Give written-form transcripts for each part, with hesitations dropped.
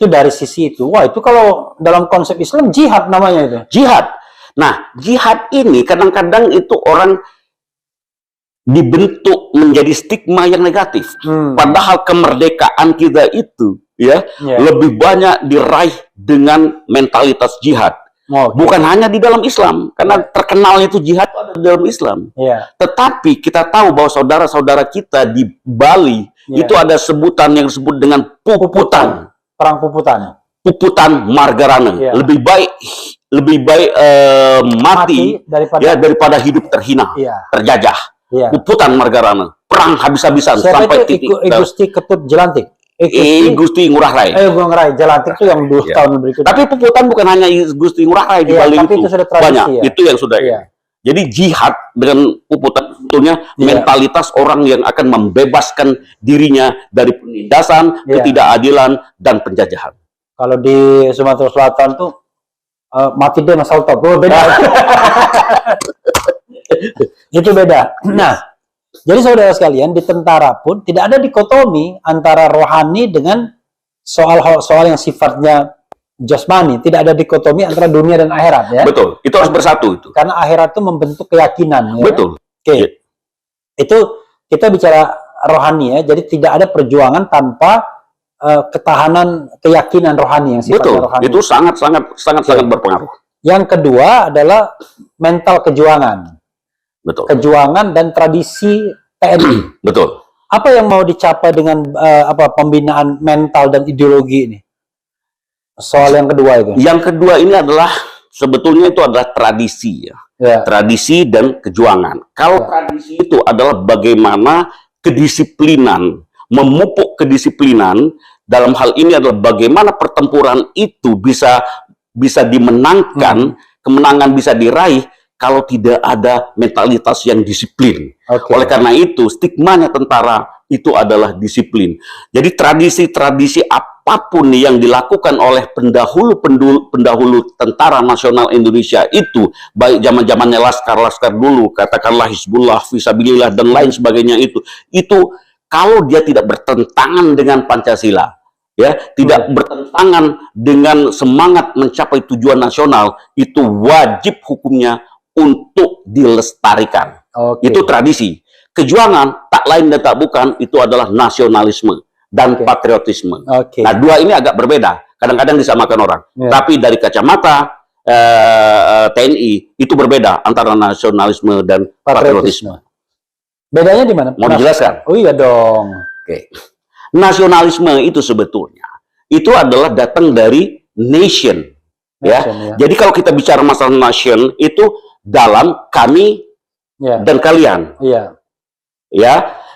Itu dari sisi itu. Wah, itu kalau dalam konsep Islam jihad namanya itu. Jihad. Nah, jihad ini kadang-kadang itu orang dibentuk menjadi stigma yang negatif. Padahal kemerdekaan kita itu lebih banyak diraih dengan mentalitas jihad. Bukan hanya di dalam Islam, karena terkenal itu jihad ada di dalam Islam. Tetapi kita tahu bahwa saudara-saudara kita di Bali itu ada sebutan yang disebut dengan puputan. Perang puputan. Puputan Margarana. Lebih baik mati daripada hidup terhina, terjajah. Puputan Margarana, perang habis-habisan sampai itu? titik. Gusti Ketut Jelantik. Gusti Ngurah Rai. Ngurah Rai Jelantik itu yang 2 tahun berikutnya. Tapi puputan bukan hanya Gusti Ngurah Rai di Bali itu sudah tradisi, banyak. Itu yang sudah. Jadi jihad dengan puputan sebetulnya mentalitas orang yang akan membebaskan dirinya dari penindasan, ketidakadilan dan penjajahan. Kalau di Sumatera Selatan tuh mati deh Mas Alto. Beda. Itu beda. Nah, jadi saudara sekalian, di tentara pun tidak ada dikotomi antara rohani dengan soal yang sifatnya jasmani. Tidak ada dikotomi antara dunia dan akhirat, ya. Betul. Itu harus bersatu itu. Karena akhirat itu membentuk keyakinan, ya. Betul. Oke. Itu kita bicara rohani, ya. Jadi tidak ada perjuangan tanpa ketahanan keyakinan rohani yang sifatnya rohani. Itu sangat berpengaruh. Yang kedua adalah mental kejuangan. Betul. Kejuangan dan tradisi TNI. Betul. Apa yang mau dicapai dengan pembinaan mental dan ideologi ini? Soal yang kedua itu. Yang kedua ini adalah sebetulnya itu adalah tradisi, tradisi dan kejuangan. Kalau tradisi itu adalah bagaimana kedisiplinan, memupuk kedisiplinan, dalam hal ini adalah bagaimana pertempuran itu bisa dimenangkan, kemenangan bisa diraih kalau tidak ada mentalitas yang disiplin. Oleh karena itu, stigmanya tentara itu adalah disiplin. Jadi tradisi-tradisi apapun yang dilakukan oleh pendahulu Tentara Nasional Indonesia itu, baik zaman-zamannya laskar dulu, katakanlah Hizbullah, Fisabilillah, dan lain sebagainya itu kalau dia tidak bertentangan dengan Pancasila, tidak bertentangan dengan semangat mencapai tujuan nasional, itu wajib hukumnya untuk dilestarikan. Itu tradisi. Kejuangan tak lain dan tak bukan itu adalah nasionalisme dan patriotisme. Nah, dua ini agak berbeda. Kadang-kadang disamakan orang. Tapi dari kacamata TNI itu berbeda antara nasionalisme dan patriotisme. Bedanya di mana? Mau dijelaskan? Oh iya dong. Nasionalisme itu sebetulnya itu adalah datang dari nation. Jadi kalau kita bicara masalah nation itu dalam kami dan kalian,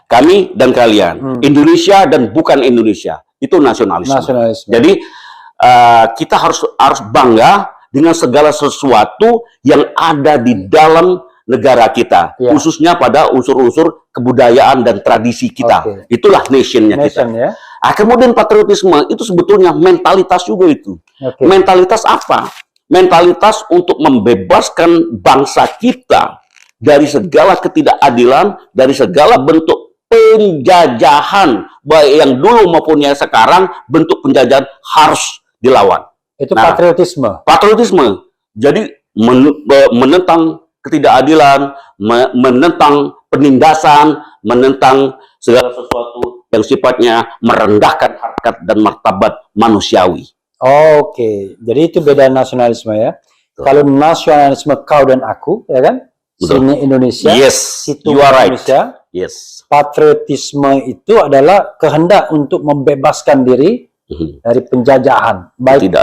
kami dan kalian, Indonesia dan bukan Indonesia, itu nasionalisme. Jadi kita harus bangga dengan segala sesuatu yang ada di dalam negara kita, khususnya pada unsur-unsur kebudayaan dan tradisi kita. Itulah nationnya kita. Kemudian patriotisme itu sebetulnya mentalitas juga itu. Mentalitas apa? Mentalitas untuk membebaskan bangsa kita dari segala ketidakadilan, dari segala bentuk penjajahan, baik yang dulu maupun yang sekarang, bentuk penjajahan harus dilawan. Itu patriotisme. Patriotisme. Jadi menentang ketidakadilan, menentang penindasan, menentang segala sesuatu yang sifatnya merendahkan harkat dan martabat manusiawi. Jadi itu beda nasionalisme, ya. Kalau nasionalisme kau dan aku, ya kan? Sini Indonesia, situ Indonesia. Patriotisme itu adalah kehendak untuk membebaskan diri dari penjajahan, baik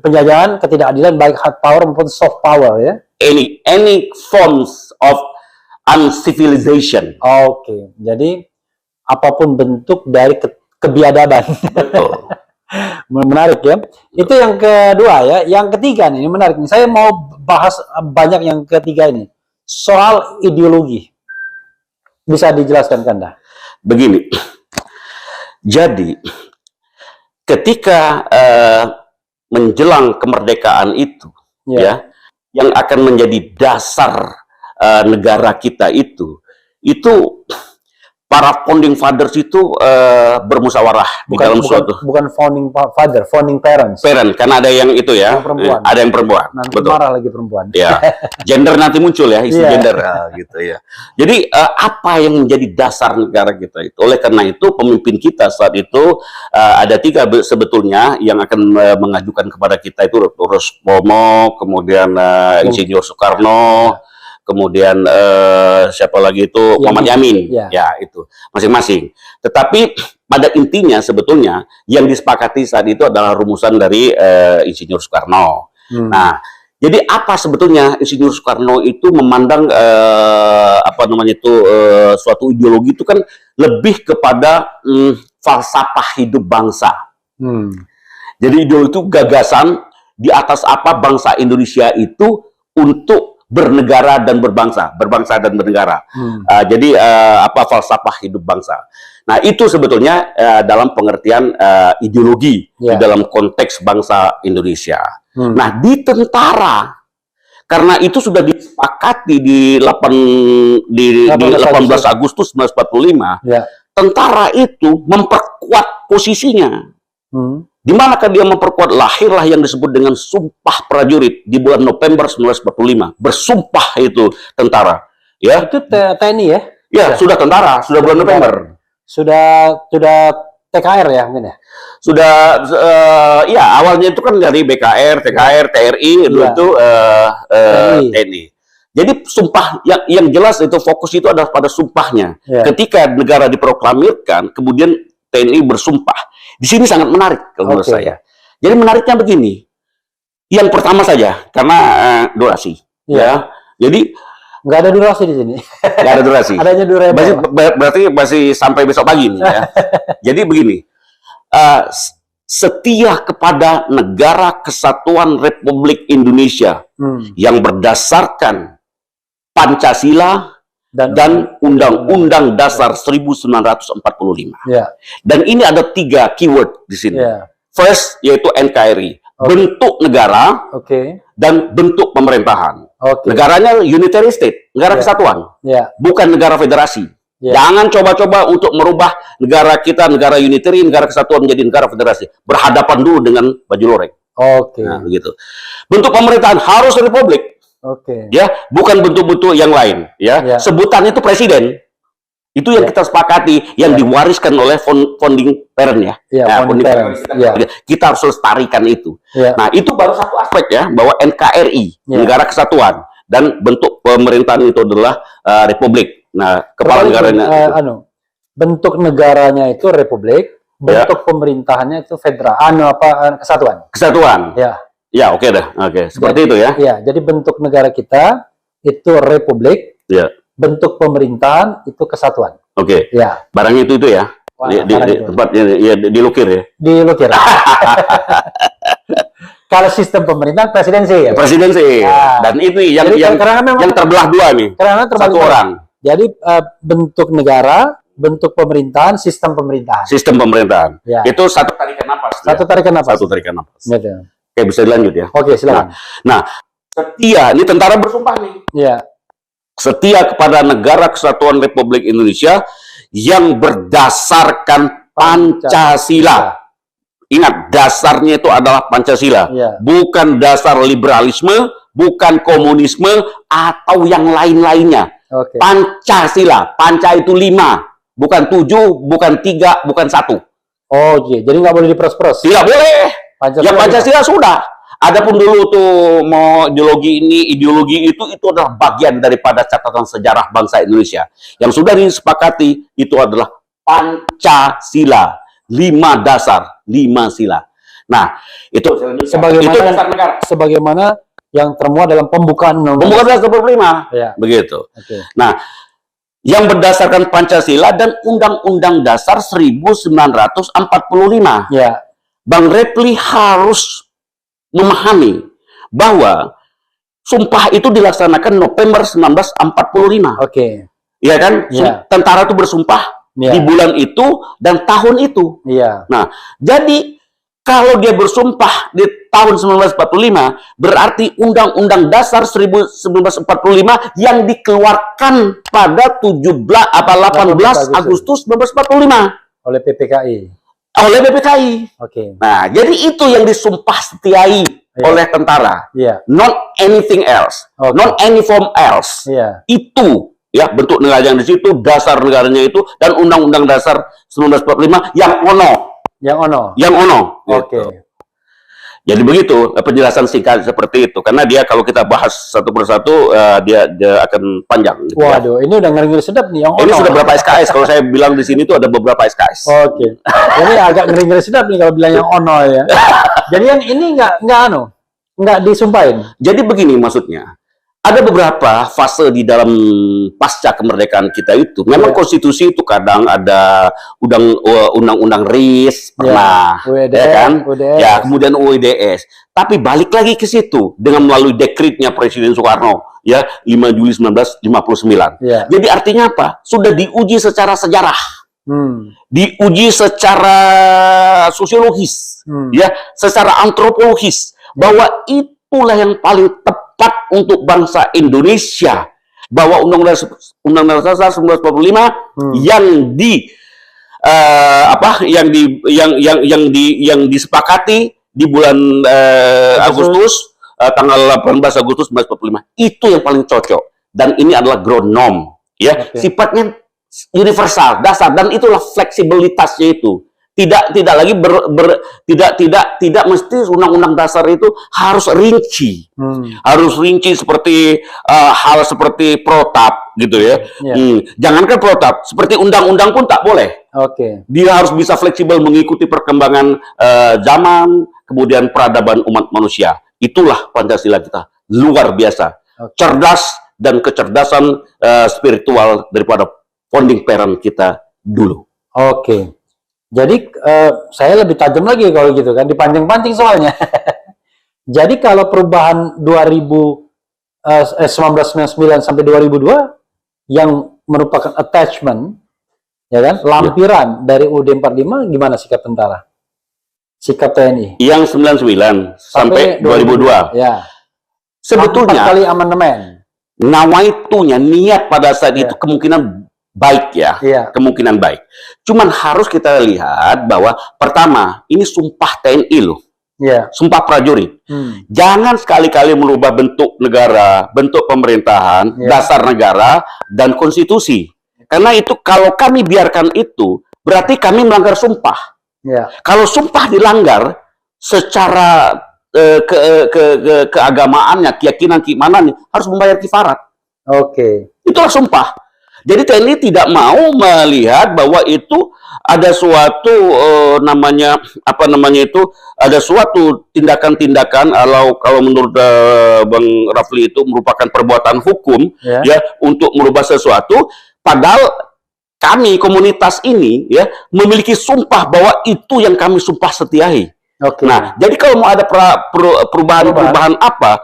penjajahan, ketidakadilan, baik hard power maupun soft power, ya. Any forms of uncivilization. Jadi apapun bentuk dari kebiadaban. Betul. Menarik, ya. Itu yang kedua, ya. Yang ketiga nih, ini menarik nih. Saya mau bahas banyak yang ketiga ini. Soal ideologi. Bisa dijelaskan, Kanda? Begini. Jadi ketika menjelang kemerdekaan itu, yang akan menjadi dasar negara kita itu para founding fathers itu bermusyawarah di dalam suatu. Bukan founding father, founding parents. Parent, karena ada yang itu ya, ada yang perempuan. Nanti betul. Marah lagi perempuan. Ya, gender nanti muncul ya, isu gender gitu ya. Jadi apa yang menjadi dasar negara kita itu? Oleh karena itu pemimpin kita saat itu ada 3 sebetulnya yang akan mengajukan kepada kita itu Ruspomo, kemudian Insinyur Soekarno. Kemudian siapa lagi itu Muhammad Yamin, ya itu masing-masing. Tetapi pada intinya sebetulnya yang disepakati saat itu adalah rumusan dari Insinyur Soekarno. Nah, jadi apa sebetulnya Insinyur Soekarno itu memandang apa namanya itu suatu ideologi itu kan lebih kepada falsafah hidup bangsa. Jadi ideologi itu gagasan di atas apa bangsa Indonesia itu untuk bernegara dan berbangsa dan bernegara. Jadi apa falsafah hidup bangsa. Nah, itu sebetulnya dalam pengertian ideologi di dalam konteks bangsa Indonesia. Nah, di tentara karena itu sudah disepakati di 18 Agustus 1945, tentara itu memperkuat posisinya. Di manakah dia memperkuat? Lahirlah yang disebut dengan Sumpah Prajurit di bulan November 1945. Bersumpah itu tentara. Ya. Itu TNI ya? Ya, sudah tentara, sudah bulan November. Sudah TKR ya mungkin ya? Sudah ya awalnya itu kan dari BKR, TKR, TRI itu TNI. Jadi sumpah yang jelas itu fokus itu adalah pada sumpahnya. Ketika negara diproklamirkan, kemudian TNI bersumpah. Di sini sangat menarik kalau menurut saya. Jadi menariknya begini. Yang pertama saja karena durasi. Ya. Jadi nggak ada durasi di sini. Nggak ada durasi. Adanya durasi. Berarti masih sampai besok pagi nih ya. Jadi begini. Setia kepada Negara Kesatuan Republik Indonesia yang berdasarkan Pancasila dan Undang-Undang Dasar 1945. Dan ini ada 3 keyword di sini. First yaitu NKRI, bentuk negara dan bentuk pemerintahan. Negaranya unitary state, negara kesatuan, bukan negara federasi. Jangan coba-coba untuk merubah negara kita, negara unitary, negara kesatuan menjadi negara federasi. Berhadapan dulu dengan baju loreng. Nah, begitu. Bentuk pemerintahan harus republik. Ya, bukan bentuk-bentuk yang lain. Ya, sebutannya itu presiden. Itu yang kita sepakati, yang diwariskan oleh founding parent ya. Kita harus lestarikan itu. Nah, itu baru satu aspek ya, bahwa NKRI, negara kesatuan, dan bentuk pemerintahan itu adalah republik. Nah, kepala negaranya. Bentuk negaranya itu republik, bentuk pemerintahannya itu federal. Kesatuan. Kesatuan. Ya, oke dah. Seperti itu ya. Ya, jadi bentuk negara kita itu republik. Bentuk pemerintahan itu kesatuan. Ya. Barangnya itu ya. Tempatnya dilukir ya. Dilukir. Kalau sistem pemerintahan presidensi ya. Presidensi. Dan itu yang terbelah dua nih. Karena satu orang. Jadi bentuk negara, bentuk pemerintahan, sistem pemerintahan. Sistem pemerintahan. Itu satu tarikan napas. Satu tarikan napas. Oke, bisa dilanjut ya. Oke, silakan. Nah, setia, ini tentara bersumpah nih. Setia kepada Negara Kesatuan Republik Indonesia yang berdasarkan Pancasila. Ingat, dasarnya itu adalah Pancasila. Bukan dasar liberalisme, bukan komunisme, atau yang lain-lainnya. Pancasila. Panca itu 5. Bukan 7, bukan 3, bukan 1. Jadi nggak boleh diperos-peros? Tidak boleh. Pancasila sudah. Adapun dulu tuh mau ideologi ini, ideologi itu adalah bagian daripada catatan sejarah bangsa Indonesia. Yang sudah disepakati itu adalah Pancasila, 5 dasar, 5 sila. Nah, itu sebagaimana yang termuat dalam pembukaan Undang-Undang 45. Begitu. Nah, yang berdasarkan Pancasila dan Undang-Undang Dasar 1945. Bang Repli harus memahami bahwa sumpah itu dilaksanakan November 1945. Iya kan? Tentara itu bersumpah di bulan itu dan tahun itu. Nah, jadi Kalau dia bersumpah di tahun 1945, berarti Undang-Undang Dasar 1945 yang dikeluarkan pada 18 Agustus 1945 oleh PPKI. Oleh PPKI. Oke. Nah, jadi itu yang disumpah setiai oleh tentara. Not anything else. Not any form else. Itu ya bentuk negara yang di situ, dasar negaranya itu, dan Undang-Undang Dasar 1945 yang ono. Yang ono. Oke. Gitu. Jadi begitu penjelasan singkat seperti itu, karena dia kalau kita bahas satu persatu dia akan panjang. Gitu. Waduh, ini udah ngeri-ngeri sedap nih. Ini sudah berapa SKS? Kalau saya bilang di sini tuh ada beberapa SKS. Oke. Ini agak ngeri-ngeri sedap nih kalau bilang yang ono ya. Jadi yang ini nggak disumpahin. Jadi begini maksudnya. Ada beberapa fase di dalam pasca kemerdekaan kita itu. Memang konstitusi itu kadang ada undang-undang RIS pernah, ya kan? Ya, kemudian UIDS. Tapi balik lagi ke situ dengan melalui dekretnya Presiden Soekarno, ya 5 Juli 1959. Jadi artinya apa? Sudah diuji secara sejarah, diuji secara sosiologis, ya, secara antropologis, bahwa itulah yang paling tepat untuk bangsa Indonesia, bahwa Undang-Undang Dasar 1945 yang disepakati di bulan Agustus, tanggal 18 Agustus 1945 itu yang paling cocok, dan ini adalah ground norm, ya. Sifatnya universal, dasar, dan itulah fleksibilitasnya itu. Tidak lagi tidak mesti undang-undang dasar itu harus rinci. Harus rinci seperti hal seperti protap gitu ya. Jangankan protap, seperti undang-undang pun tak boleh. Dia harus bisa fleksibel mengikuti perkembangan zaman, kemudian peradaban umat manusia. Itulah Pancasila kita. Luar biasa. Cerdas dan kecerdasan spiritual daripada founding parent kita dulu. Jadi saya lebih tajam lagi kalau gitu kan, dipancing-pancing soalnya. Jadi kalau perubahan 1999 sampai 2002 yang merupakan attachment, ya kan, lampiran dari UUD 45, gimana sikap tentara? Sikap TNI? Yang 99 sampai 2002. Ya. Sebetulnya 4 kali amandemen. Nawaitunya, niat pada saat itu kemungkinan baik ya, kemungkinan baik. Cuman harus kita lihat bahwa pertama, ini sumpah TNI loh, sumpah prajurit. Jangan sekali-kali merubah bentuk negara, bentuk pemerintahan, dasar negara, dan konstitusi. Karena itu kalau kami biarkan itu, berarti kami melanggar sumpah. Kalau sumpah dilanggar secara keagamaannya, keyakinan, keimanannya, harus membayar kifarat. Itulah sumpah. Jadi TNI tidak mau melihat bahwa itu ada suatu ada suatu tindakan-tindakan, kalau menurut Bang Rafli itu merupakan perbuatan hukum ya untuk merubah sesuatu, padahal kami komunitas ini ya memiliki sumpah bahwa itu yang kami sumpah setiai. Nah, jadi kalau mau ada perubahan apa,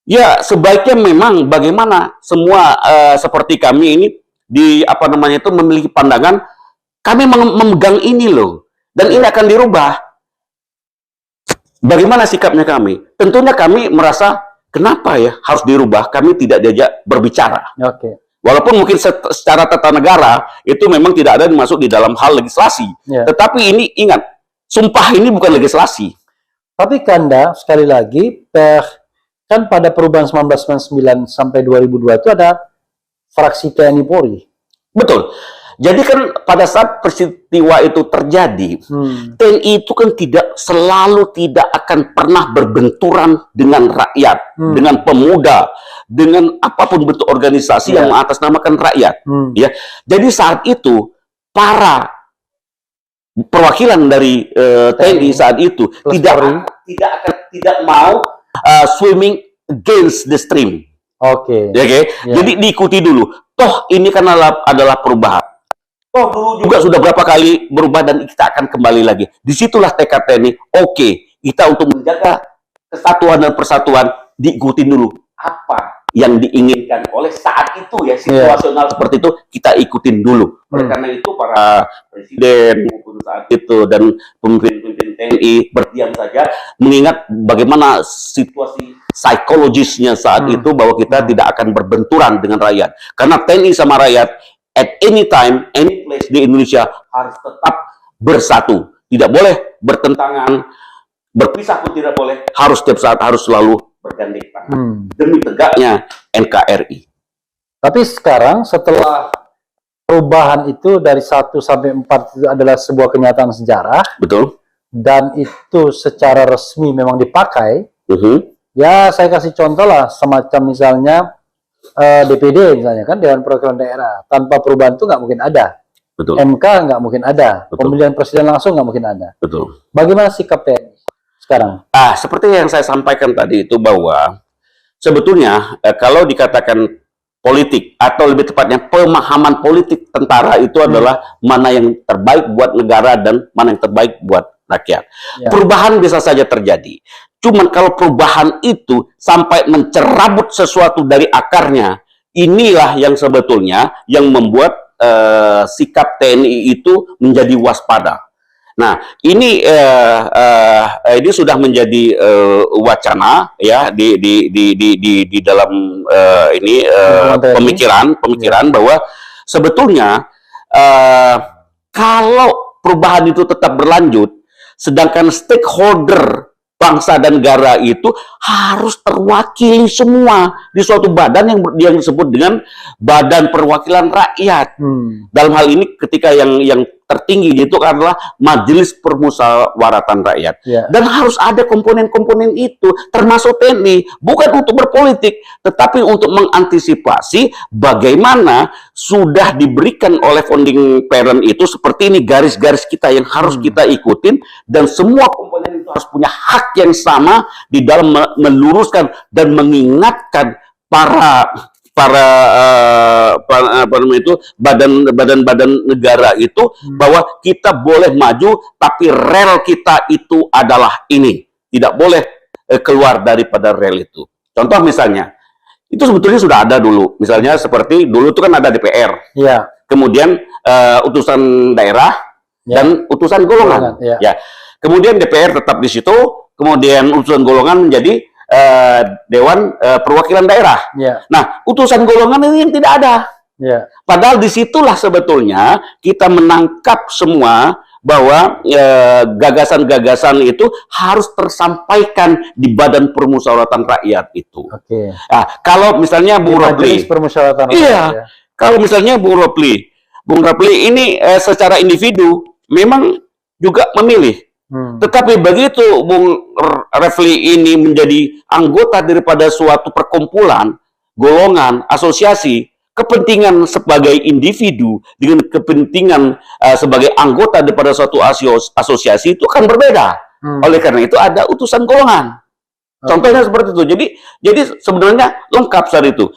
ya sebaiknya memang bagaimana semua seperti kami ini memiliki pandangan kami memegang ini loh, dan ini akan dirubah. Bagaimana sikapnya kami? Tentunya kami merasa kenapa ya harus dirubah? Kami tidak diajak berbicara. Walaupun mungkin secara tata negara itu memang tidak ada masuk di dalam hal legislasi. Tetapi ini ingat, sumpah ini bukan legislasi. Tapi Kanda sekali lagi kan pada perubahan 1999 sampai 2002 itu ada fraksi TNI Polri. Betul. Jadi kan pada saat peristiwa itu terjadi, TNI itu kan tidak akan pernah berbenturan dengan rakyat, dengan pemuda, dengan apapun bentuk organisasi yang mengatasnamakan rakyat. Ya. Jadi saat itu para perwakilan dari TNI saat itu tidak mau swimming against the stream. Jadi diikuti dulu. Toh ini kan adalah perubahan. Toh dulu juga sudah berapa kali berubah dan kita akan kembali lagi. Disitulah tekad TNI. Kita untuk menjaga kesatuan dan persatuan diikuti dulu. Apa yang diinginkan oleh saat itu ya, situasional seperti itu kita ikutin dulu. Oleh karena itu para presiden maupun saat itu dan pemimpin-pemimpin TNI berdiam saja, mengingat bagaimana situasi psikologisnya saat itu bahwa kita tidak akan berbenturan dengan rakyat. Karena TNI sama rakyat at any time, any place di Indonesia harus tetap bersatu. Tidak boleh bertentangan, berpisah pun tidak boleh, harus setiap saat harus selalu bergandeng tangan demi tegaknya NKRI. Tapi sekarang setelah perubahan itu dari 1 sampai 4 itu adalah sebuah kenyataan sejarah. Betul. Dan itu secara resmi memang dipakai. Ya saya kasih contoh lah, semacam misalnya DPD misalnya kan, Dewan Perwakilan Daerah. Tanpa perubahan itu nggak mungkin ada. Betul. MK nggak mungkin ada. Betul. Pemilihan presiden langsung nggak mungkin ada. Betul. Bagaimana sikap TNI sekarang? Seperti yang saya sampaikan tadi itu bahwa sebetulnya kalau dikatakan politik atau lebih tepatnya pemahaman politik tentara itu adalah mana yang terbaik buat negara dan mana yang terbaik buat rakyat. Ya. Perubahan bisa saja terjadi. Cuman kalau perubahan itu sampai mencerabut sesuatu dari akarnya, inilah yang sebetulnya yang membuat sikap TNI itu menjadi waspada. Nah, ini sudah menjadi wacana ya di dalam pemikiran bahwa sebetulnya kalau perubahan itu tetap berlanjut, sedangkan stakeholder bangsa dan negara itu harus terwakili semua di suatu badan yang disebut dengan Badan Perwakilan Rakyat. Dalam hal ini ketika yang tertinggi itu adalah Majelis Permusyawaratan Rakyat. Dan harus ada komponen-komponen itu, termasuk TNI, bukan untuk berpolitik, tetapi untuk mengantisipasi bagaimana sudah diberikan oleh founding parent itu seperti ini garis-garis kita yang harus kita ikutin, dan semua komponen itu harus punya hak yang sama di dalam meluruskan dan mengingatkan para badan-badan negara itu bahwa kita boleh maju, tapi rel kita itu adalah ini, tidak boleh keluar daripada rel itu. Contoh misalnya, itu sebetulnya sudah ada dulu, misalnya seperti dulu itu kan ada DPR, kemudian utusan daerah dan utusan golongan, kemudian DPR tetap di situ, kemudian utusan golongan menjadi Dewan Perwakilan Daerah. Nah, utusan golongan ini yang tidak ada. Padahal disitulah sebetulnya kita menangkap semua bahwa gagasan-gagasan itu harus tersampaikan di Badan Permusyawaratan Rakyat itu. Nah, kalau misalnya Bung Rapli, kalau misalnya Bung Rapli ini secara individu memang juga memilih. Tetapi begitu Bung Refli ini menjadi anggota daripada suatu perkumpulan, golongan, asosiasi, kepentingan sebagai individu dengan kepentingan sebagai anggota daripada suatu asosiasi itu akan berbeda. Oleh karena itu ada utusan golongan. Contohnya seperti itu. Jadi sebenarnya lengkap saat itu.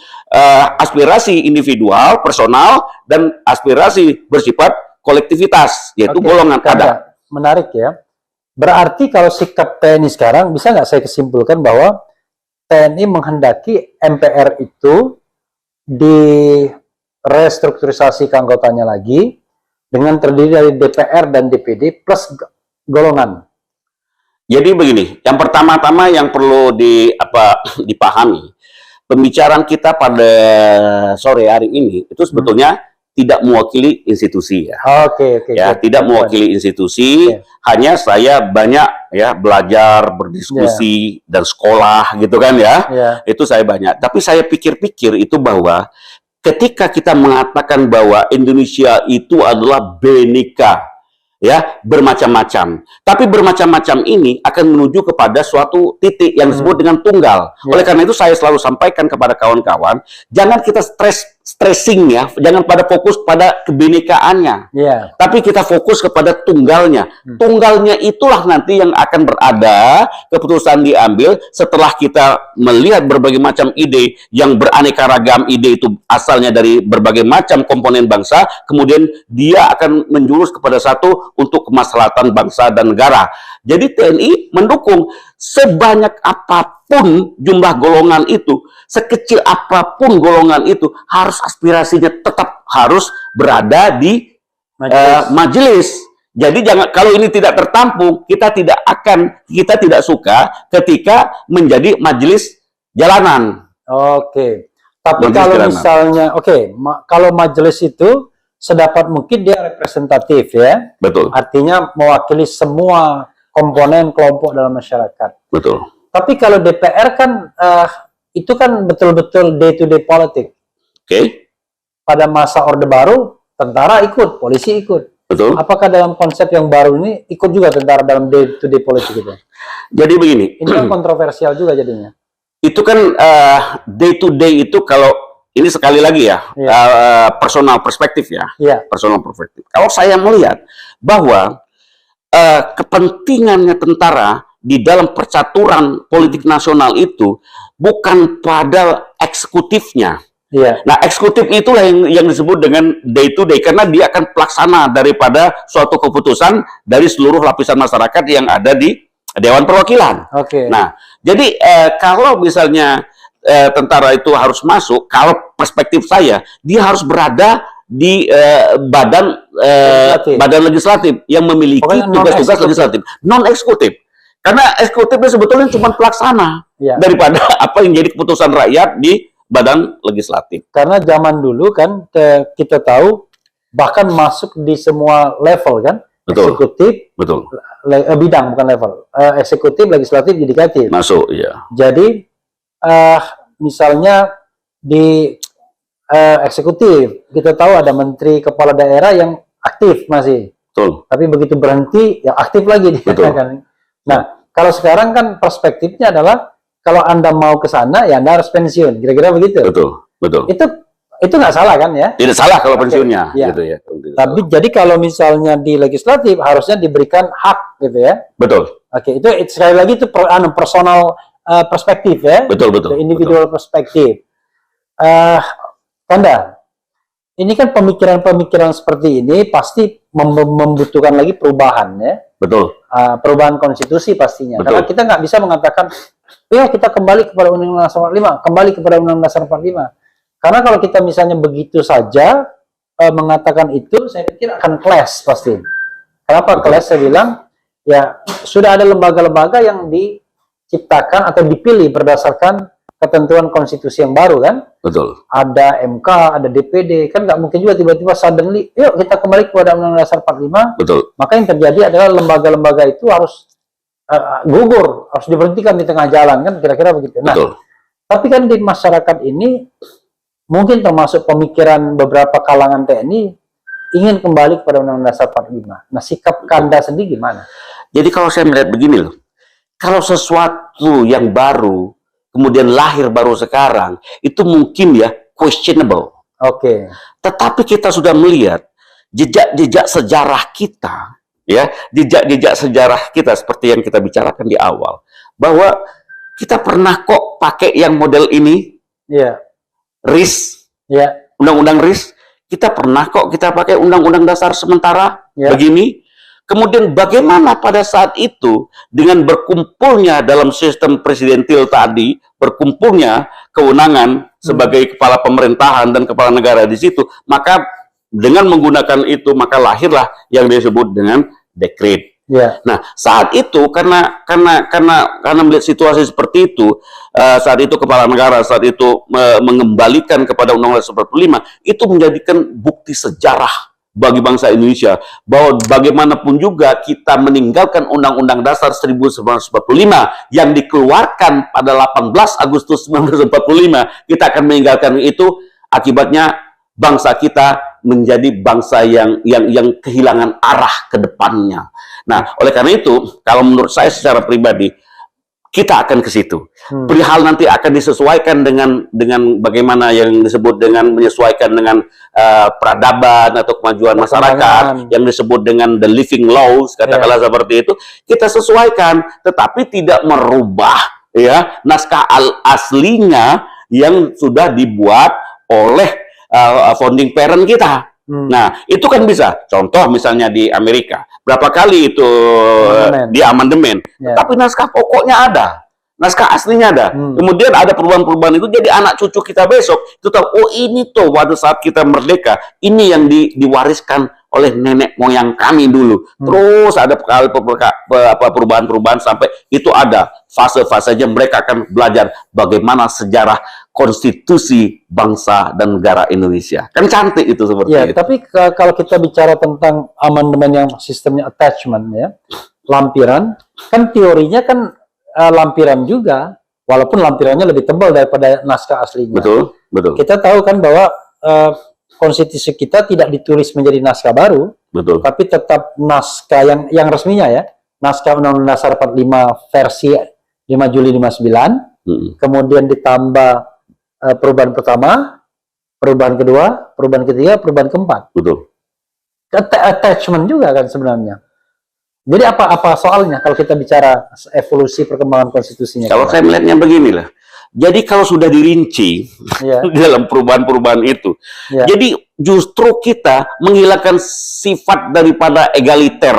Aspirasi individual, personal, dan aspirasi bersifat kolektivitas, yaitu golongan ada. Menarik ya. Berarti kalau sikap TNI sekarang, bisa nggak saya kesimpulkan bahwa TNI menghendaki MPR itu direstrukturisasi keanggotanya lagi dengan terdiri dari DPR dan DPD plus golongan. Jadi begini, yang pertama-tama yang perlu dipahami, pembicaraan kita pada sore hari ini itu sebetulnya tidak mewakili institusi ya. Tidak mewakili institusi. Hanya saya banyak ya belajar, berdiskusi dan sekolah gitu kan ya. Itu saya banyak. Tapi saya pikir-pikir itu bahwa ketika kita mengatakan bahwa Indonesia itu adalah bineka, ya, bermacam-macam. Tapi bermacam-macam ini akan menuju kepada suatu titik yang disebut dengan tunggal. Oleh karena itu saya selalu sampaikan kepada kawan-kawan, jangan kita stressing ya, jangan pada fokus pada kebinekaannya. Tapi kita fokus kepada tunggalnya. Tunggalnya itulah nanti yang akan berada, keputusan diambil setelah kita melihat berbagai macam ide yang beraneka ragam. Ide itu asalnya dari berbagai macam komponen bangsa, kemudian dia akan menjurus kepada satu untuk kemaslahatan bangsa dan negara. Jadi TNI mendukung sebanyak apapun jumlah golongan itu, sekecil apapun golongan itu, harus aspirasinya tetap harus berada di majelis. Jadi jangan, kalau ini tidak tertampung, kita tidak suka ketika menjadi majelis jalanan. Oke. Tapi Majelis kalau jalanan. misalnya, kalau majelis itu sedapat mungkin dia representatif ya. Betul. Artinya mewakili semua komponen kelompok dalam masyarakat. Betul. Tapi kalau DPR kan itu kan betul-betul day to day politik. Oke. Pada masa Orde Baru, tentara ikut, polisi ikut. Betul. Apakah dalam konsep yang baru ini ikut juga tentara dalam day to day politik itu? Jadi begini. Ini kan kontroversial juga jadinya. Itu kan day to day itu, kalau ini sekali lagi ya, personal perspektif ya. Personal perspektif. Kalau saya melihat bahwa kepentingannya tentara di dalam percaturan politik nasional itu bukan pada eksekutifnya. Nah, eksekutif itulah yang disebut dengan day to day, karena dia akan pelaksana daripada suatu keputusan dari seluruh lapisan masyarakat yang ada di Dewan Perwakilan. Nah, jadi kalau misalnya tentara itu harus masuk, kalau perspektif saya, dia harus berada di badan legislatif yang memiliki tugas-tugas legislatif, non eksekutif. Karena eksekutifnya sebetulnya cuma pelaksana daripada apa yang jadi keputusan rakyat di badan legislatif. Karena zaman dulu kan kita tahu bahkan masuk di semua level kan. Betul. Eksekutif, betul. Bidang bukan level, eksekutif, legislatif, yudikatif. Masuk, iya. Jadi misalnya di eksekutif kita tahu ada menteri kepala daerah yang aktif masih. Betul. Tapi begitu berhenti, ya aktif lagi dia. Kan? Nah, kalau sekarang kan perspektifnya adalah kalau Anda mau ke sana, ya Anda harus pensiun. Kira-kira begitu. Betul, betul. Itu nggak salah kan ya? Tidak salah kalau pensiunnya, gitu ya. Tapi jadi kalau misalnya di legislatif harusnya diberikan hak, gitu ya? Betul. Itu sekali lagi itu personal perspektif ya? Betul, betul. Individual perspektif. Kanda, ini kan pemikiran-pemikiran seperti ini pasti membutuhkan lagi perubahan ya? Betul. Perubahan konstitusi pastinya. Betul. Karena kita nggak bisa mengatakan, ya kita kembali kepada Undang-Undang Dasar 45, kembali kepada Undang-Undang Dasar 45. Karena kalau kita misalnya begitu saja mengatakan itu, saya pikir akan clash pasti. Kenapa clash? Saya bilang, ya sudah ada lembaga-lembaga yang diciptakan atau dipilih berdasarkan ketentuan konstitusi yang baru kan? Betul. Ada MK, ada DPD, kan nggak mungkin juga tiba-tiba suddenly, yuk kita kembali kepada Undang-Undang Dasar 45. Betul. Maka yang terjadi adalah lembaga-lembaga itu harus gugur, harus diberhentikan di tengah jalan kan? Kira-kira begitu. Nah, betul. Tapi kan di masyarakat ini mungkin termasuk pemikiran beberapa kalangan TNI ingin kembali kepada Undang-Undang Dasar 45. Nah, sikap Kanda sendiri gimana? Jadi kalau saya melihat begini loh, kalau sesuatu yang baru, kemudian lahir baru sekarang, itu mungkin ya questionable. Tetapi kita sudah melihat jejak-jejak sejarah kita, ya, jejak-jejak sejarah kita seperti yang kita bicarakan di awal, bahwa kita pernah kok pakai yang model ini. RIS, undang-undang RIS, kita pernah kok kita pakai undang-undang dasar sementara begini. Kemudian bagaimana pada saat itu dengan berkumpulnya dalam sistem presidentil tadi, berkumpulnya kewenangan sebagai kepala pemerintahan dan kepala negara di situ, maka dengan menggunakan itu maka lahirlah yang disebut dengan dekret. Nah, saat itu karena melihat situasi seperti itu, saat itu kepala negara saat itu mengembalikan kepada Undang-Undang 45, itu menjadikan bukti sejarah bagi bangsa Indonesia bahwa bagaimanapun juga kita meninggalkan Undang-Undang Dasar 1945 yang dikeluarkan pada 18 Agustus 1945, kita akan meninggalkan itu, akibatnya bangsa kita menjadi bangsa yang kehilangan arah ke depannya. Nah, oleh karena itu, kalau menurut saya secara pribadi, kita akan ke situ. Perihal nanti akan disesuaikan dengan bagaimana yang disebut dengan menyesuaikan dengan peradaban atau kemajuan masyarakat, yang disebut dengan the living laws, katakanlah seperti itu, kita sesuaikan, tetapi tidak merubah ya naskah aslinya yang sudah dibuat oleh founding parent kita. Nah, itu kan bisa. Contoh misalnya di Amerika, berapa kali itu di amandemen, tapi naskah pokoknya ada, naskah aslinya ada. Kemudian ada perubahan-perubahan itu, jadi anak cucu kita besok itu tahu, oh ini tuh pada saat kita merdeka, ini yang diwariskan oleh nenek moyang kami dulu. Terus ada perubahan-perubahan sampai itu ada fase-fasenya mereka akan belajar bagaimana sejarah konstitusi bangsa dan negara Indonesia. Kan cantik itu seperti itu. Tapi kalau kita bicara tentang amandemen yang sistemnya attachment ya, lampiran, kan teorinya kan lampiran juga, walaupun lampirannya lebih tebal daripada naskah aslinya. Betul, betul. Kita tahu kan bahwa konstitusi kita tidak ditulis menjadi naskah baru, betul, tapi tetap naskah yang resminya ya, naskah Undang-Undang Dasar 45 versi 5 Juli 59, kemudian ditambah perubahan pertama, perubahan kedua, perubahan ketiga, perubahan keempat. Betul. Attachment juga kan sebenarnya. Jadi apa soalnya kalau kita bicara evolusi perkembangan konstitusinya? Kalau saya melihatnya beginilah. Jadi kalau sudah dirinci dalam perubahan-perubahan itu, jadi justru kita menghilangkan sifat daripada egaliter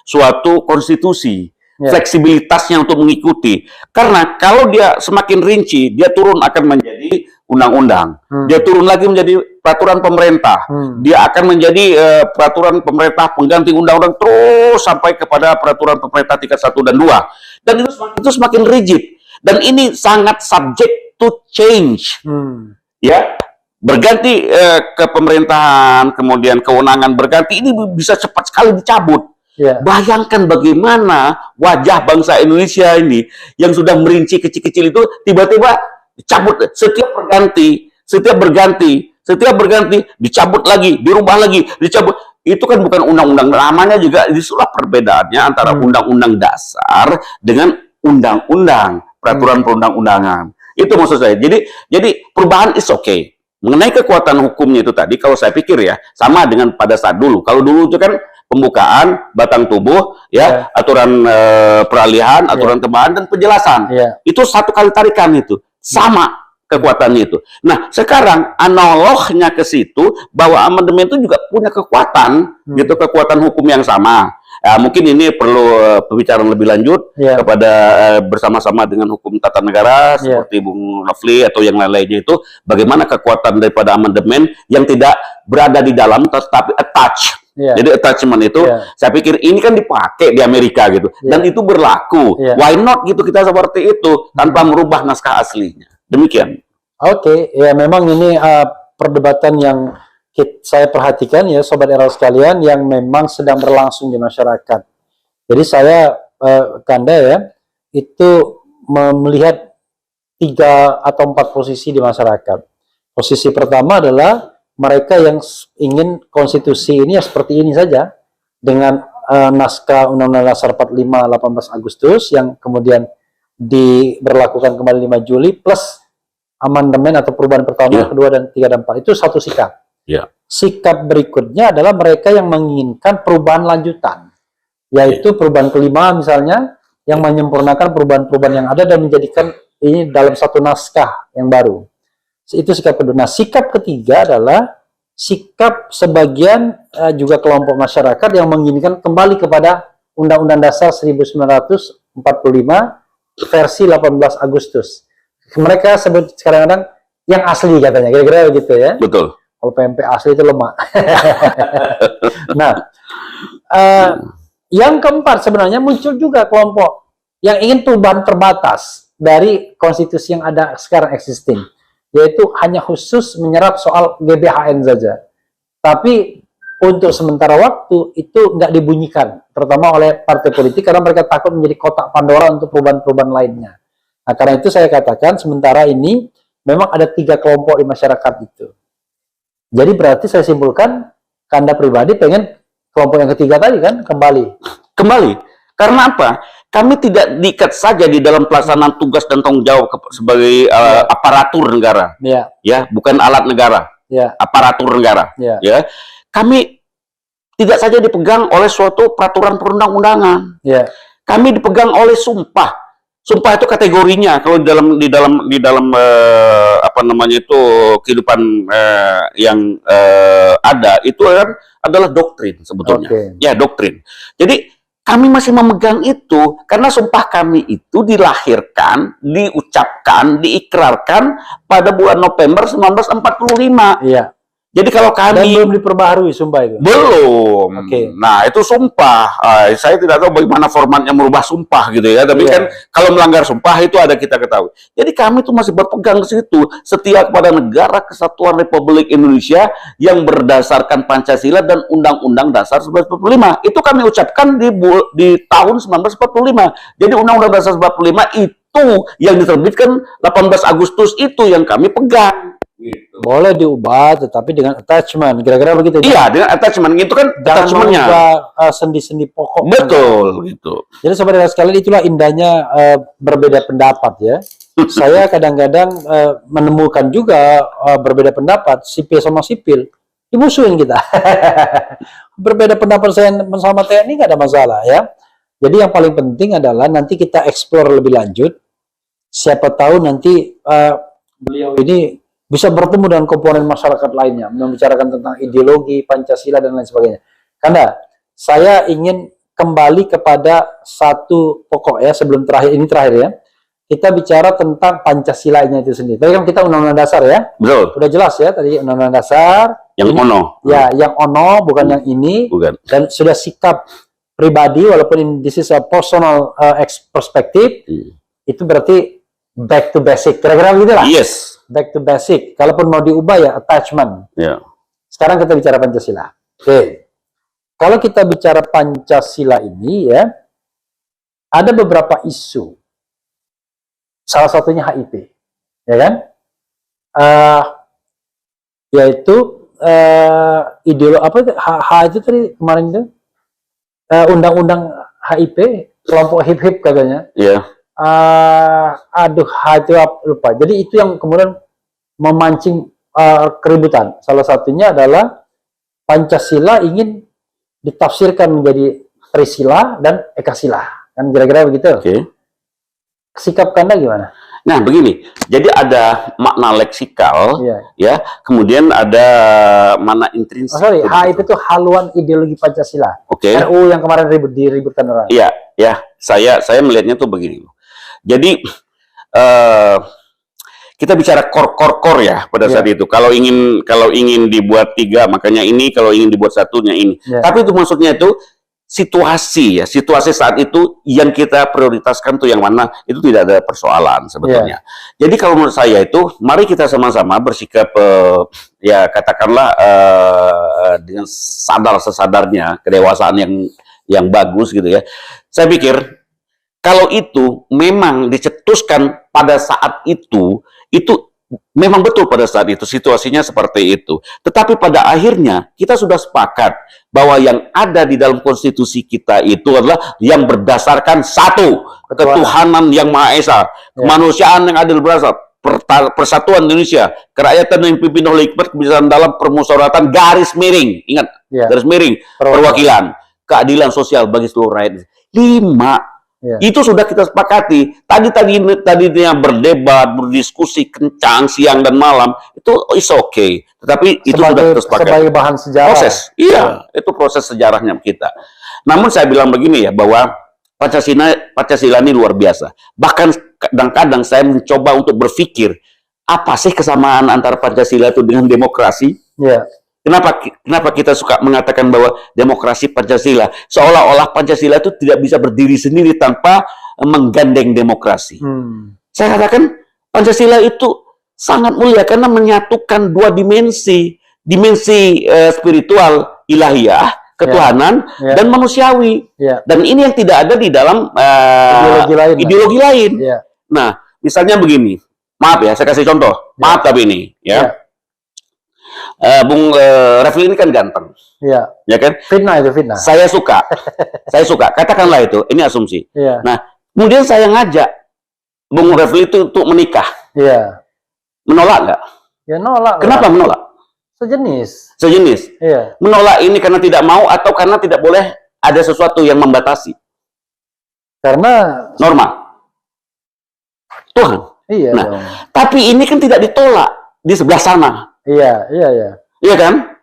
suatu konstitusi, fleksibilitasnya untuk mengikuti. Karena kalau dia semakin rinci, dia turun akan menjadi undang-undang, dia turun lagi menjadi peraturan pemerintah, dia akan menjadi peraturan pemerintah pengganti undang-undang terus sampai kepada peraturan pemerintah tingkat 1 dan 2. Dan itu semakin rigid. Dan ini sangat subject to change, ya, berganti kepemerintahan, kemudian kewenangan berganti, ini bisa cepat sekali dicabut. Bayangkan bagaimana wajah bangsa Indonesia ini yang sudah merinci kecil-kecil itu tiba-tiba dicabut, setiap berganti, dicabut lagi, dirubah lagi, dicabut. Itu kan bukan undang-undang, namanya juga disitulah perbedaannya antara undang-undang dasar dengan undang-undang, peraturan perundang-undangan. Itu maksud saya. Jadi perubahan is okay. Mengenai kekuatan hukumnya itu tadi, kalau saya pikir ya, sama dengan pada saat dulu. Kalau dulu itu kan pembukaan, batang tubuh, ya, aturan peralihan, aturan tambahan, dan penjelasan. Itu satu kali tarikan itu. Sama kekuatannya itu. Nah, sekarang analognya ke situ, bahwa amandemen itu juga punya kekuatan, gitu, kekuatan hukum yang sama. Mungkin ini perlu pembicaraan lebih lanjut kepada bersama-sama dengan hukum tata negara seperti Bung Rafli atau yang lain-lainnya itu, bagaimana kekuatan daripada amandemen yang tidak berada di dalam tetapi attach. Jadi attachment itu saya pikir ini kan dipakai di Amerika gitu, dan itu berlaku. Why not gitu kita seperti itu tanpa merubah naskah aslinya. Demikian. Oke, ya memang ini perdebatan yang saya perhatikan ya Sobat Era sekalian, yang memang sedang berlangsung di masyarakat. Jadi saya Kanda ya, itu melihat 3 atau 4 posisi di masyarakat. Posisi pertama adalah mereka yang ingin konstitusi ini ya seperti ini saja, dengan naskah Undang-Undang Dasar 45 18 Agustus yang kemudian diberlakukan kembali 5 Juli plus amandemen atau perubahan pertama, kedua, dan 3 dan 4. Itu satu sikap. Sikap berikutnya adalah mereka yang menginginkan perubahan lanjutan, yaitu perubahan kelima misalnya, yang menyempurnakan perubahan-perubahan yang ada dan menjadikan ini dalam satu naskah yang baru. Itu sikap kedua. Nah, sikap ketiga adalah sikap sebagian juga kelompok masyarakat yang menginginkan kembali kepada Undang-Undang Dasar 1945 versi 18 Agustus. Mereka sebut kadang-kadang yang asli katanya, kira-kira begitu ya. Betul. Kalau PMP asli itu lemah. Nah, yang keempat sebenarnya muncul juga kelompok yang ingin perubahan terbatas dari konstitusi yang ada sekarang existing, yaitu hanya khusus menyerap soal GBHN saja. Tapi untuk sementara waktu itu nggak dibunyikan, terutama oleh partai politik, karena mereka takut menjadi kotak Pandora untuk perubahan-perubahan lainnya. Nah, karena itu saya katakan sementara ini memang ada 3 kelompok di masyarakat itu. Jadi berarti saya simpulkan, Kanda pribadi pengen kelompok yang ketiga tadi kan kembali. Karena apa? Kami tidak diikat saja di dalam pelaksanaan tugas dan tanggung jawab sebagai aparatur negara. Ya, bukan alat negara. Aparatur negara. Ya. Kami tidak saja dipegang oleh suatu peraturan perundang-undangan. Kami dipegang oleh sumpah. Sumpah itu kategorinya kalau di dalam apa namanya itu kehidupan yang ada itu kan adalah doktrin sebetulnya. Ya, doktrin. Jadi kami masih memegang itu karena sumpah kami itu dilahirkan, diucapkan, diikrarkan pada bulan November 1945. Jadi kalau Dan kami belum diperbaharui sumpah itu. belum. Oke. Nah, itu sumpah. Saya tidak tahu bagaimana formatnya merubah sumpah gitu ya. Tapi kan kalau melanggar sumpah itu ada kita ketahui. Jadi kami tuh masih berpegang ke situ, setia kepada negara kesatuan Republik Indonesia yang berdasarkan Pancasila dan Undang-Undang Dasar 1945. Itu kami ucapkan di tahun 1945. Jadi Undang-Undang Dasar 1945 itu yang diterbitkan 18 Agustus itu yang kami pegang. Gitu. Boleh diubah, tetapi dengan attachment, kira-kira begitu. Iya, dengan attachment itu kan attachmentnya. Sendi-sendi pokok. Betul, gitu. Jadi saudara sekalian, itulah indahnya berbeda pendapat ya. Saya kadang-kadang menemukan juga berbeda pendapat sipil sama sipil, dimusuhin kita. Berbeda pendapat saya sama TNI nggak ada masalah ya. Jadi yang paling penting adalah nanti kita explore lebih lanjut. Siapa tahu nanti beliau ini bisa bertemu dengan komponen masyarakat lainnya, membicarakan tentang ideologi, Pancasila, dan lain sebagainya. Karena saya ingin kembali kepada satu pokok ya, sebelum terakhir ya, kita bicara tentang Pancasila-nya itu sendiri. Tadi kan kita Undang-Undang Dasar ya, betul. Sudah jelas ya tadi Undang-Undang Dasar. Yang ini, ono. Ya, yang ono, bukan yang ini. Bukan. Dan sudah sikap pribadi, walaupun this is a personal perspective, itu berarti back to basic. Kira-kira begitu lah. Yes. Back to basic. Kalaupun mau diubah ya attachment. Yeah. Sekarang kita bicara Pancasila. Oke. Kalau kita bicara Pancasila ini ya, ada beberapa isu. Salah satunya HIP, ya kan? Yaitu ideologi apa itu? H itu tadi kemarin itu undang-undang HIP, kelompok hip-hip katanya. Iya. Aduh, itu lupa. Jadi itu yang kemudian memancing keributan. Salah satunya adalah Pancasila ingin ditafsirkan menjadi Trisila dan Ekasila. Kan kira-kira begitu. Oke. Sikap Anda gimana? Nah, begini. Jadi ada makna leksikal, ya. Kemudian ada makna intrinsik. HIP itu haluan ideologi Pancasila. Oke. RU yang kemarin diributkan orang. Iya, ya. Saya melihatnya tuh begini. Jadi kita bicara core ya pada saat itu. Kalau ingin dibuat 3, makanya ini. Kalau ingin dibuat satunya ini. Tapi itu maksudnya itu situasi ya. Situasi saat itu yang kita prioritaskan tuh yang mana, itu tidak ada persoalan sebetulnya. Jadi kalau menurut saya itu, mari kita sama-sama bersikap ya katakanlah dengan sadar-sesadarnya, kedewasaan yang bagus gitu ya. Saya pikir kalau itu memang dicetuskan pada saat itu memang betul pada saat itu situasinya seperti itu. Tetapi pada akhirnya kita sudah sepakat bahwa yang ada di dalam konstitusi kita itu adalah yang berdasarkan satu, ketuhanan yang Maha Esa, kemanusiaan yang adil beradab, persatuan Indonesia, kerakyatan yang dipimpin oleh hikmat kebijaksanaan dalam permusyawaratan garis miring, ingat, garis miring, perwakilan, keadilan sosial bagi seluruh rakyat. 5. Itu sudah kita sepakati. Tadinya berdebat, berdiskusi kencang siang dan malam, itu is okay. Tetapi itu sudah kita sepakati. Sebagai bahan sejarah. Proses. Iya, itu proses sejarahnya kita. Namun saya bilang begini ya, bahwa Pancasila ini luar biasa. Bahkan kadang-kadang saya mencoba untuk berpikir, apa sih kesamaan antara Pancasila itu dengan demokrasi? Kenapa kita suka mengatakan bahwa demokrasi Pancasila? Seolah-olah Pancasila itu tidak bisa berdiri sendiri tanpa menggandeng demokrasi. Saya katakan Pancasila itu sangat mulia karena menyatukan 2 dimensi. Dimensi spiritual, ilahiyah, ketuhanan, dan manusiawi. Dan ini yang tidak ada di dalam ideologi lain. Nah, misalnya begini. Maaf ya, saya kasih contoh. Maaf tapi ini. Bung Refli ini kan ganteng, ya kan? Fitnah itu fitnah. Saya suka, katakanlah itu, ini asumsi. Nah, kemudian saya ngajak Bung Refli itu untuk menikah. Menolak nggak? Ya nolak. Kenapa menolak? Sejenis. Menolak ini karena tidak mau atau karena tidak boleh ada sesuatu yang membatasi? Karena norma Tuhan. Nah, tapi ini kan tidak ditolak di sebelah sana. Iya kan?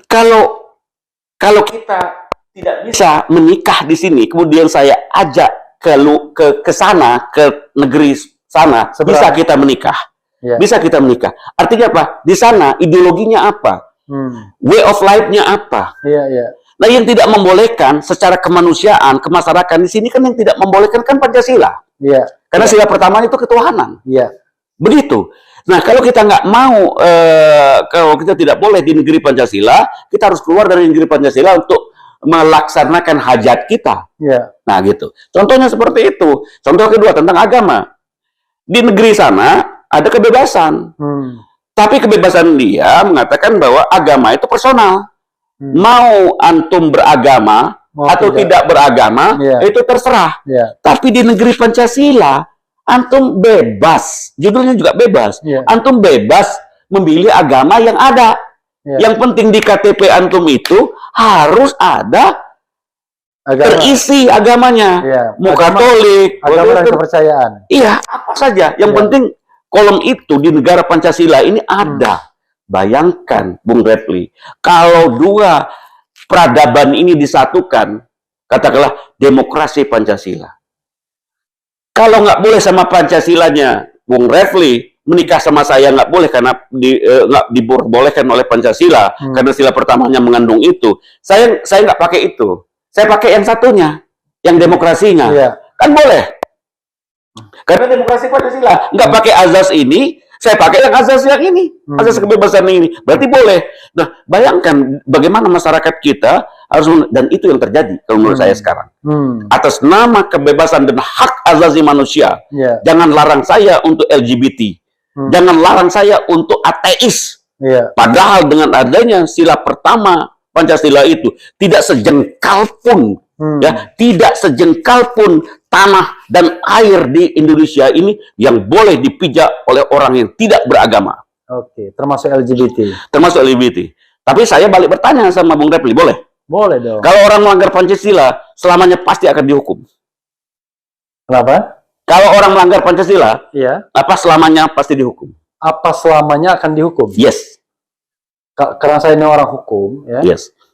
Kalau kita tidak bisa menikah di sini, kemudian saya ajak ke sana, ke negeri sana, bisa kita menikah. bisa kita menikah. Artinya apa? Di sana ideologinya apa? Way of life-nya apa? Nah, yang tidak membolehkan secara kemanusiaan, kemasyarakatan di sini kan yang tidak membolehkan kan Pancasila. Karena sila pertama itu ketuhanan. Begitu. Nah, kalau kita nggak mau, kalau kita tidak boleh di negeri Pancasila, kita harus keluar dari negeri Pancasila untuk melaksanakan hajat kita. Nah, gitu. Contohnya seperti itu. Contoh kedua tentang agama. Di negeri sana ada kebebasan. Tapi kebebasan dia mengatakan bahwa agama itu personal. Mau antum beragama atau tidak beragama, itu terserah. Tapi di negeri Pancasila, antum bebas. Judulnya juga bebas. Antum bebas memilih agama yang ada. Yang penting di KTP antum itu harus ada terisi agamanya. Mau Katolik, agama dan kepercayaan. Iya, apa saja. Yang penting kolom itu di negara Pancasila ini ada. Bayangkan, Bung Refli, kalau dua peradaban ini disatukan, katakanlah demokrasi Pancasila. Kalau nggak boleh sama Pancasilanya, Bung Refli, menikah sama saya nggak boleh karena nggak dibolehkan oleh Pancasila, karena sila pertamanya mengandung itu. Saya nggak pakai itu. Saya pakai yang satunya, yang demokrasinya. Kan boleh. Karena demokrasi Pancasila. Nggak pakai azas ini, saya pakai yang azas yang ini. Azas kebebasan ini. Berarti boleh. Nah, bayangkan bagaimana masyarakat kita harus, dan itu yang terjadi kalau menurut saya sekarang. Atas nama kebebasan dan hak asasi manusia, jangan larang saya untuk LGBT. Jangan larang saya untuk ateis. Padahal dengan adanya sila pertama Pancasila itu, tidak sejengkal pun, tidak sejengkal pun tanah dan air di Indonesia ini yang boleh dipijak oleh orang yang tidak beragama. Oke, termasuk LGBT. Termasuk LGBT. Tapi saya balik bertanya sama Bung Refli, boleh? Boleh dong. Kalau orang melanggar Pancasila, selamanya pasti akan dihukum. Kenapa? Kalau orang melanggar Pancasila, apa selamanya pasti dihukum? Apa selamanya akan dihukum? Yes. Karena saya ini orang hukum,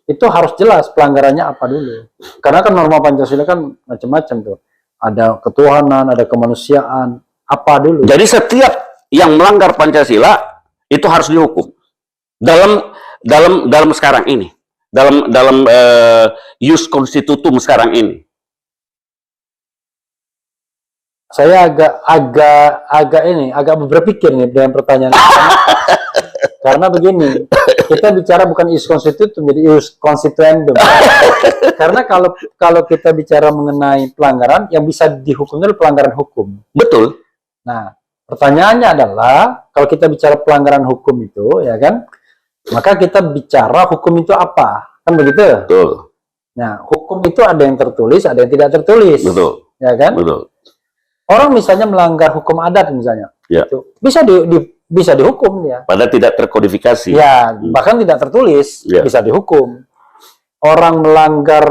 itu harus jelas pelanggarannya apa dulu. Karena kan norma Pancasila kan macam-macam tuh. Ada ketuhanan, ada kemanusiaan, apa dulu. Jadi setiap yang melanggar Pancasila itu harus dihukum. Dalam sekarang ini, dalam ius constitutum sekarang ini. Saya agak berpikir nih dengan pertanyaan karena begini, kita bicara bukan ius constitutum, jadi ius constituendum. Karena kalau kita bicara mengenai pelanggaran, yang bisa dihukum itu pelanggaran hukum. Betul. Nah, pertanyaannya adalah kalau kita bicara pelanggaran hukum itu, ya kan, maka kita bicara hukum itu apa, kan begitu? Betul. Nah, hukum itu ada yang tertulis, ada yang tidak tertulis. Betul. Ya kan? Betul. Orang misalnya melanggar hukum adat misalnya, itu bisa dihukum dia. Padahal tidak terkodifikasi. Ya, bahkan tidak tertulis, bisa dihukum. Orang melanggar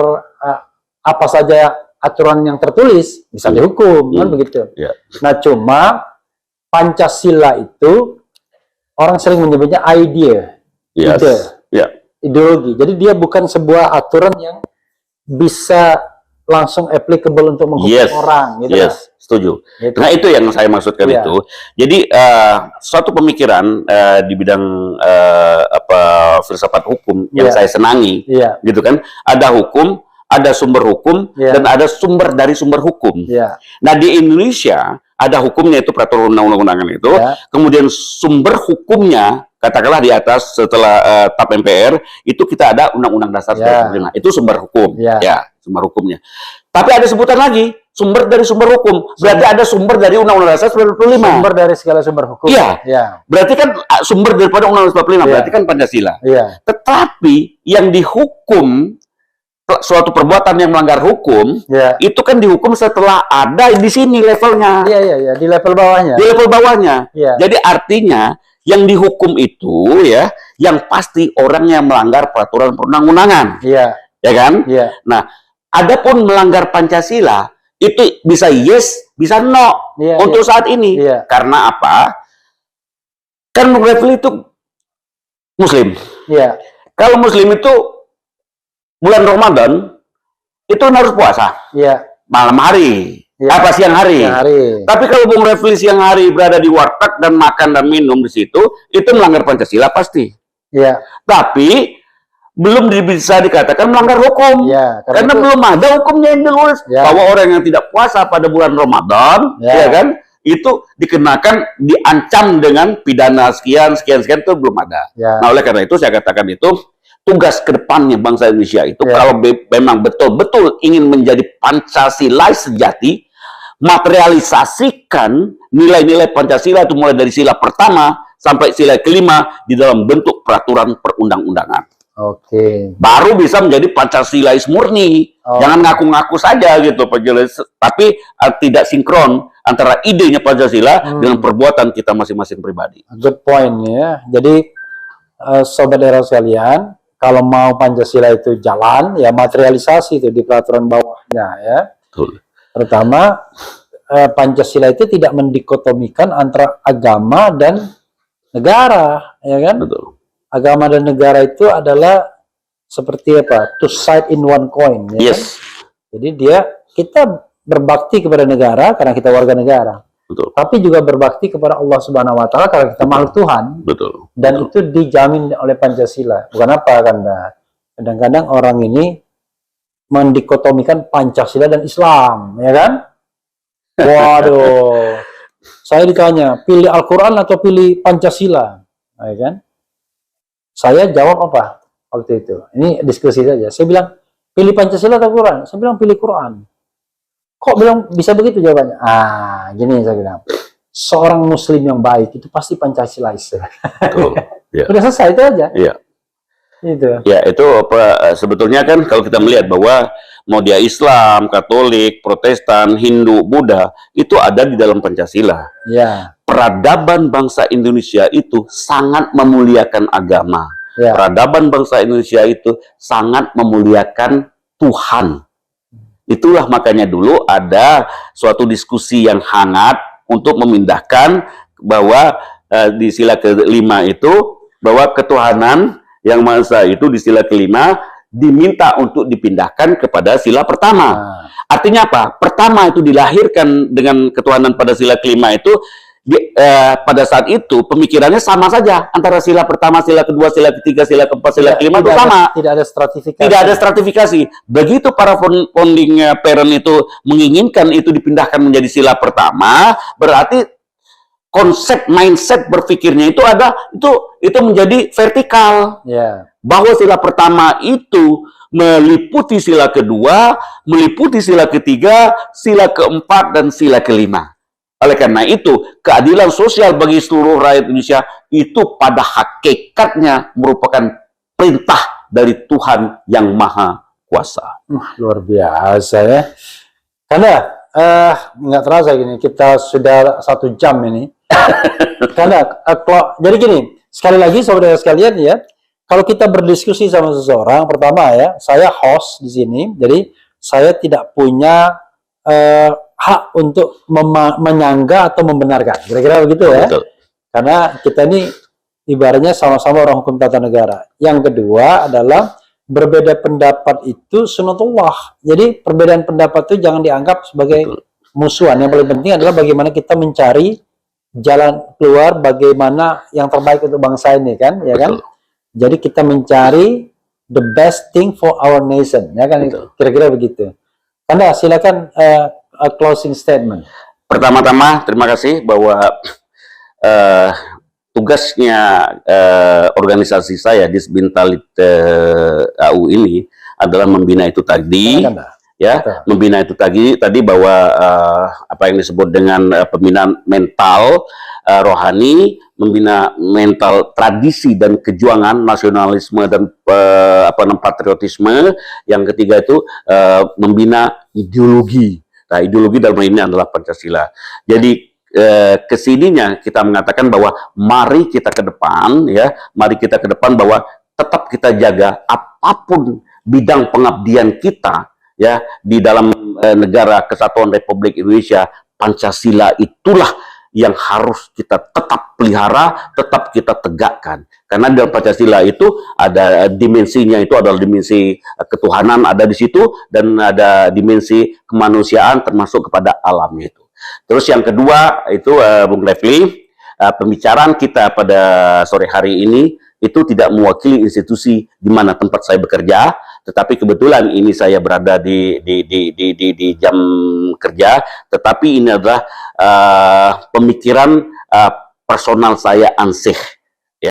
apa saja aturan yang tertulis bisa dihukum, kan begitu. Nah, cuma Pancasila itu orang sering menyebutnya ideologi. Jadi dia bukan sebuah aturan yang bisa langsung applicable untuk menghukum orang, gitu. Setuju. Gitu. Nah, itu yang saya maksudkan itu. Jadi suatu pemikiran di bidang filsafat hukum yang saya senangi, gitu kan? Ada hukum, ada sumber hukum, dan ada sumber dari sumber hukum. Nah, di Indonesia ada hukumnya itu peraturan undang-undangan itu, kemudian sumber hukumnya katakanlah di atas setelah TAP MPR itu kita ada Undang-Undang Dasar 45. Itu sumber hukum, sumber hukumnya. Tapi ada sebutan lagi, sumber dari sumber hukum. Berarti ada sumber dari Undang-Undang Dasar 45. Sumber dari segala sumber hukum. Berarti kan sumber daripada Undang-Undang 45, berarti kan Pancasila. Tetapi yang dihukum, suatu perbuatan yang melanggar hukum, itu kan dihukum setelah ada di sini levelnya. Di level bawahnya. Di level bawahnya. Jadi artinya yang dihukum itu yang pasti orang yang melanggar peraturan perundang-undangan. Ya kan? Nah, adapun melanggar Pancasila itu bisa yes, bisa no untuk saat ini. Karena apa? Kan Refli itu Muslim. Kalau Muslim itu bulan Ramadan itu harus puasa malam hari, Apa siang hari? Siang hari. Tapi kalau Bung Refli siang hari berada di warteg dan makan dan minum di situ, itu melanggar Pancasila pasti. Iya. Tapi belum bisa dikatakan melanggar hukum. Ya, karena belum ada hukumnya yang ditulis bahwa orang yang tidak puasa pada bulan Ramadan, ya kan, itu dikenakan, diancam dengan pidana sekian itu belum ada. Nah, oleh karena itu saya katakan itu tugas kedepannya bangsa Indonesia itu kalau memang betul-betul ingin menjadi Pancasilais sejati, materialisasikan nilai-nilai Pancasila itu mulai dari sila pertama sampai sila kelima di dalam bentuk peraturan perundang-undangan. Oke. Baru bisa menjadi Pancasilais murni. Jangan ngaku-ngaku saja gitu Pancasilais, tapi tidak sinkron antara idenya Pancasila dengan perbuatan kita masing-masing pribadi. Good point ya. Jadi sobat era sekalian, kalau mau Pancasila itu jalan, ya materialisasi itu di peraturan bawahnya ya. Betul. Pertama, Pancasila itu tidak mendikotomikan antara agama dan negara, ya kan? Betul. Agama dan negara itu adalah seperti apa? Two side in one coin. Ya kan? Jadi kita berbakti kepada negara karena kita warga negara. Betul. Tapi juga berbakti kepada Allah Subhanahu Wa Taala karena kita makhluk Tuhan. Betul. Dan itu dijamin oleh Pancasila. Bukan apa, karena kadang-kadang orang ini mendikotomikan Pancasila dan Islam, ya kan? Waduh. Saya ditanya, pilih Al-Quran atau pilih Pancasila? Ya kan? Saya jawab apa waktu itu? Ini diskusi saja. Saya bilang, pilih Pancasila atau Quran? Saya bilang, pilih Quran. Kok bilang bisa begitu jawabannya? Gini saya bilang. Seorang Muslim yang baik itu pasti Pancasilais. Udah selesai itu aja. Iya. Itu. Ya, itu apa sebetulnya kan kalau kita melihat bahwa mau dia Islam, Katolik, Protestan, Hindu, Buddha, itu ada di dalam Pancasila. Ya. Peradaban bangsa Indonesia itu sangat memuliakan agama. Ya. Peradaban bangsa Indonesia itu sangat memuliakan Tuhan. Itulah makanya dulu ada suatu diskusi yang hangat untuk memindahkan bahwa di sila kelima itu bahwa ketuhanan yang Maha Esa itu di sila kelima diminta untuk dipindahkan kepada sila pertama. Artinya apa? Pertama itu dilahirkan dengan ketuhanan pada sila kelima itu pada saat itu pemikirannya sama saja antara sila pertama, sila kedua, sila ketiga, sila keempat, sila kelima itu sama. Tidak ada stratifikasi. Tidak ada stratifikasi. Begitu para founding parent itu menginginkan itu dipindahkan menjadi sila pertama, berarti konsep mindset berpikirnya itu itu menjadi vertikal. Bahwa sila pertama itu meliputi sila kedua, meliputi sila ketiga, sila keempat dan sila kelima. Oleh karena itu, keadilan sosial bagi seluruh rakyat Indonesia itu pada hakikatnya merupakan perintah dari Tuhan yang Maha Kuasa. Luar biasa ya. Karena nggak terasa gini, kita sudah 1 jam ini. Karena jadi gini, sekali lagi saudara sekalian ya, kalau kita berdiskusi sama seseorang, pertama ya, saya host di sini, jadi saya tidak punya hak untuk menyanggah atau membenarkan, kira-kira begitu ya. Betul. Karena kita ini ibaratnya sama-sama orang hukum tata negara. Yang kedua adalah berbeda pendapat itu sunatullah. Jadi perbedaan pendapat itu jangan dianggap sebagai musuhan. Yang paling penting adalah bagaimana kita mencari jalan keluar, bagaimana yang terbaik untuk bangsa ini kan, ya kan? Jadi kita mencari the best thing for our nation, ya kan? Kira-kira begitu. Anda silakan a closing statement. Pertama-tama terima kasih bahwa tugasnya organisasi saya di Disbintalit AU ini adalah membina itu tadi, ya, membina itu tadi bahwa apa yang disebut dengan pembinaan mental rohani, membina mental tradisi dan kejuangan nasionalisme dan patriotisme. Yang ketiga itu membina ideologi. Nah, ideologi dalam ini adalah Pancasila. Jadi kesininya kita mengatakan bahwa mari kita ke depan, ya, mari kita ke depan bahwa tetap kita jaga apapun bidang pengabdian kita, ya, di dalam negara Kesatuan Republik Indonesia. Pancasila itulah yang harus kita tetap pelihara, tetap kita tegakkan. Karena dalam Pancasila itu ada dimensinya, itu adalah dimensi ketuhanan ada di situ, dan ada dimensi kemanusiaan termasuk kepada alamnya itu. Terus yang kedua itu Bung Refli, pembicaraan kita pada sore hari ini itu tidak mewakili institusi di mana tempat saya bekerja, tetapi kebetulan ini saya berada di jam kerja, tetapi ini adalah pemikiran personal saya ansih.